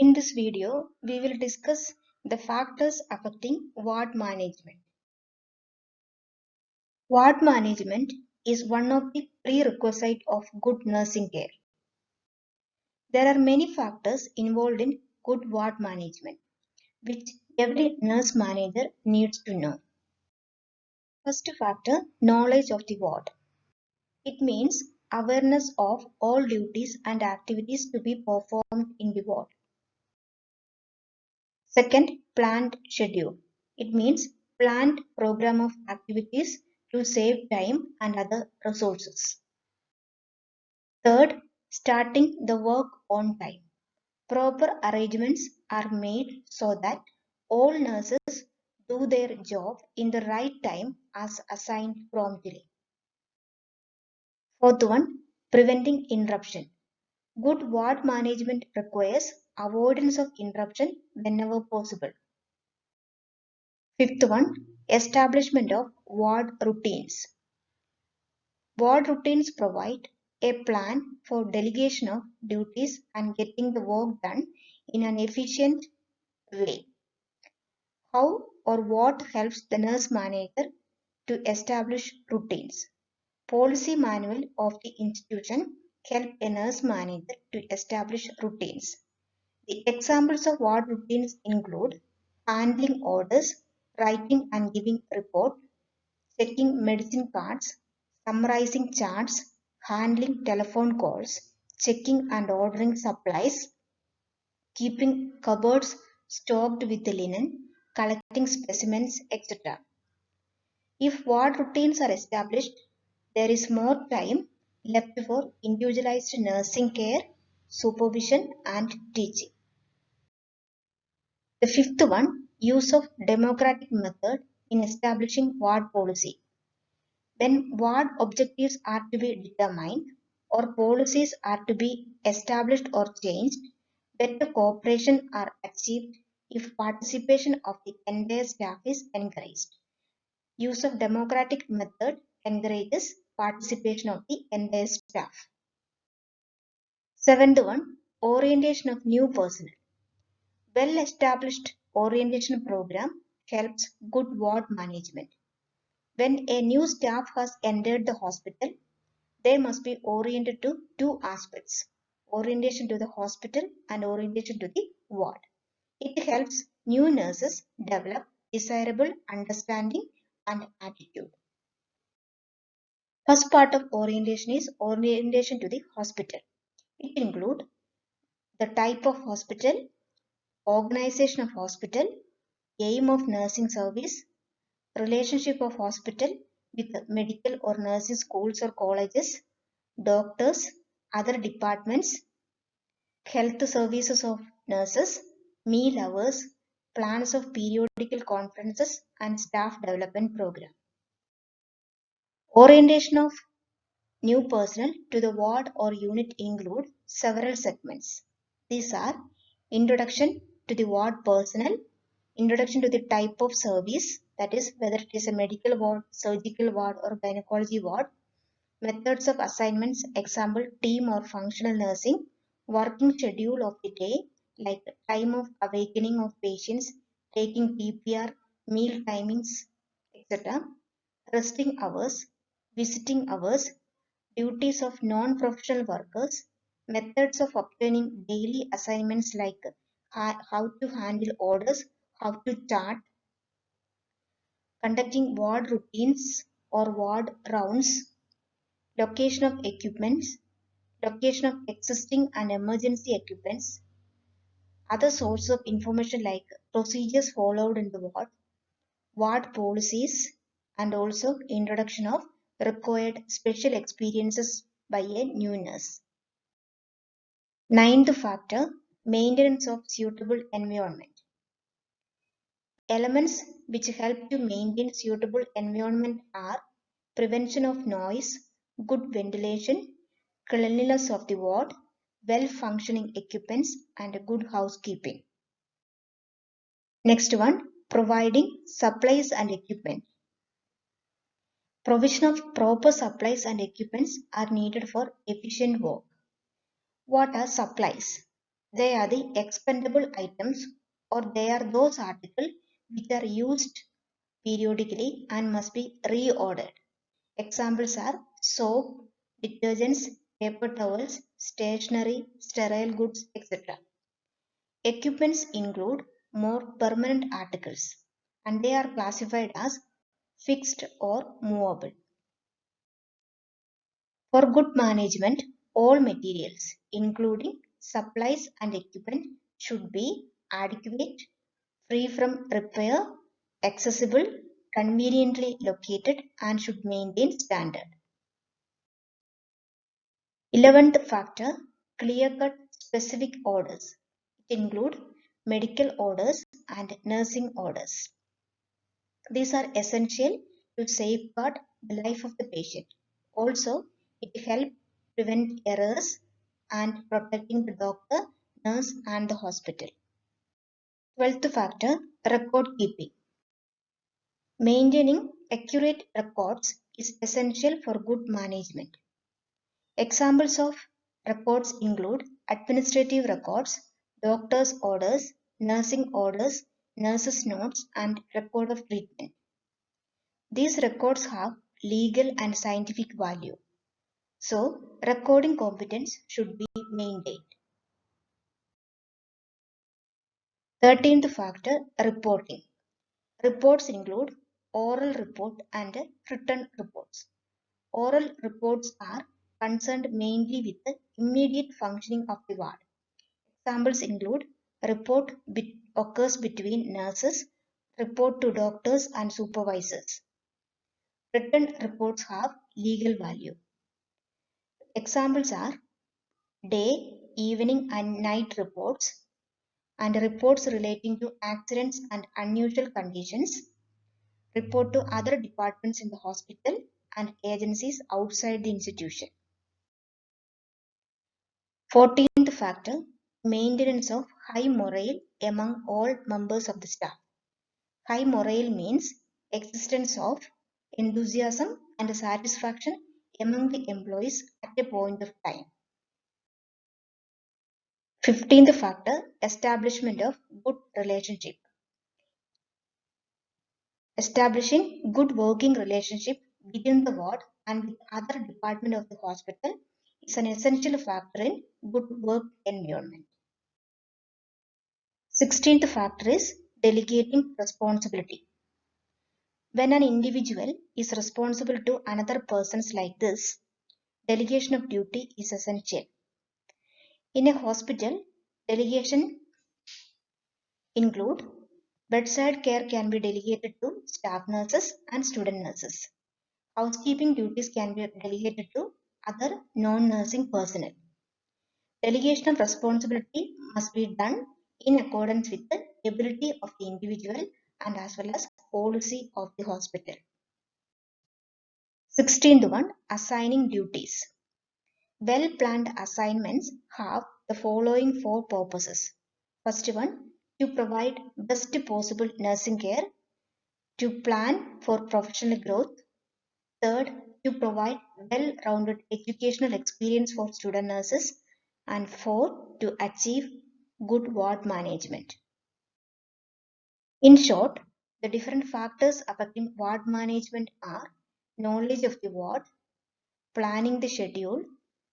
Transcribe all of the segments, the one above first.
In this video, we will discuss the factors affecting ward management. Ward management is one of the prerequisites of good nursing care. There are many factors involved in good ward management, which every nurse manager needs to know. First factor, knowledge of the ward. It means awareness of all duties and activities to be performed in the ward. Second, planned schedule. It means planned program of activities to save time and other resources. Third, starting the work on time. Proper arrangements are made so that all nurses do their job in the right time as assigned promptly. Fourth one, preventing interruption. Good ward management requires avoidance of interruption whenever possible. Fifth one, establishment of ward routines. Ward routines provide a plan for delegation of duties and getting the work done in an efficient way. How or what helps the nurse manager to establish routines? Policy manual of the institution help a nurse manager to establish routines. The examples of ward routines include handling orders, writing and giving report, checking medicine cards, summarizing charts, handling telephone calls, checking and ordering supplies, keeping cupboards stocked with linen, collecting specimens, etc. If ward routines are established, there is more time left for individualized nursing care, supervision, and teaching. The fifth one, use of democratic method in establishing ward policy. When ward objectives are to be determined or policies are to be established or changed, better cooperation are achieved if participation of the entire staff is encouraged. Use of democratic method encourages participation of the entire staff. Seventh one, orientation of new personnel. Well-established orientation program helps good ward management. When a new staff has entered the hospital, they must be oriented to two aspects, orientation to the hospital and orientation to the ward. It helps new nurses develop desirable understanding and attitude. First part of orientation is orientation to the hospital. It includes the type of hospital, organization of hospital, aim of nursing service, relationship of hospital with medical or nursing schools or colleges, doctors, other departments, health services of nurses, meal hours, plans of periodical conferences and staff development program. Orientation of new personnel to the ward or unit include several segments. These are introduction to the ward personnel, introduction to the type of service, that is whether it is a medical ward, surgical ward or gynecology ward, methods of assignments, example team or functional nursing, working schedule of the day like time of awakening of patients, taking PPR, meal timings, etc., resting hours, visiting hours, duties of non-professional workers, methods of obtaining daily assignments like how to handle orders, how to chart, conducting ward routines or ward rounds, location of equipments, location of existing and emergency equipments, other sources of information like procedures followed in the ward policies, and also introduction of required special experiences by a new nurse. Ninth factor, maintenance of suitable environment. Elements which help to maintain suitable environment are prevention of noise, good ventilation, cleanliness of the ward, well-functioning equipments, and good housekeeping. Next one, providing supplies and equipment. Provision of proper supplies and equipments are needed for efficient work. What are supplies? They are the expendable items, or they are those articles which are used periodically and must be reordered. Examples are soap, detergents, paper towels, stationery, sterile goods, etc. Equipments include more permanent articles, and they are classified as fixed or movable. For good management, all materials, including supplies and equipment, should be adequate, free from repair, accessible, conveniently located, and should maintain standard. 11th factor, clear-cut specific orders. It include medical orders and nursing orders. These are essential to safeguard the life of the patient. Also, it helps prevent errors and protecting the doctor, nurse, and the hospital. 12th factor, record keeping. Maintaining accurate records is essential for good management. Examples of records include administrative records, doctor's orders, nursing orders, nurse's notes, and record of treatment. These records have legal and scientific value, so recording competence should be maintained. 13th factor, reporting. Reports include oral report and written reports. Oral reports are concerned mainly with the immediate functioning of the ward. Examples include report occurs between nurses, report to doctors and supervisors. Written reports have legal value. Examples are day, evening and night reports, and reports relating to accidents and unusual conditions, report to other departments in the hospital and agencies outside the institution. 14th factor, maintenance of high morale among all members of the staff. High morale means existence of enthusiasm and satisfaction among the employees at a point of time. 15th factor, establishment of good relationship. Establishing good working relationship within the ward and with other department of the hospital is an essential factor in good work environment. 16th factor is delegating responsibility. When an individual is responsible to another persons like this, delegation of duty is essential. In a hospital, delegation include bedside care can be delegated to staff nurses and student nurses. Housekeeping duties can be delegated to other non-nursing personnel. Delegation of responsibility must be done in accordance with the ability of the individual and as well as policy of the hospital. 16th one, assigning duties. Well-planned assignments have the following four purposes. First one, to provide best possible nursing care, to plan for professional growth. Third, to provide well-rounded educational experience for student nurses. And fourth, to achieve good ward management. In short, the different factors affecting ward management are knowledge of the ward, planning the schedule,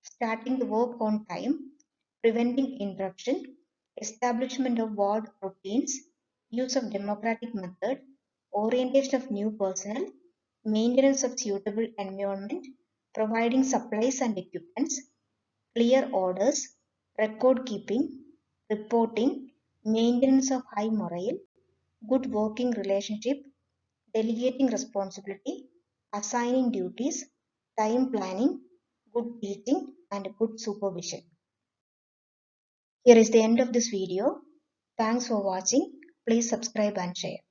starting the work on time, preventing interruption, establishment of ward routines, use of democratic method, orientation of new personnel, maintenance of suitable environment, providing supplies and equipments, clear orders, record keeping, reporting, maintenance of high morale, good working relationship, delegating responsibility, assigning duties, time planning, good teaching, and good supervision. Here is the end of this video. Thanks for watching. Please subscribe and share.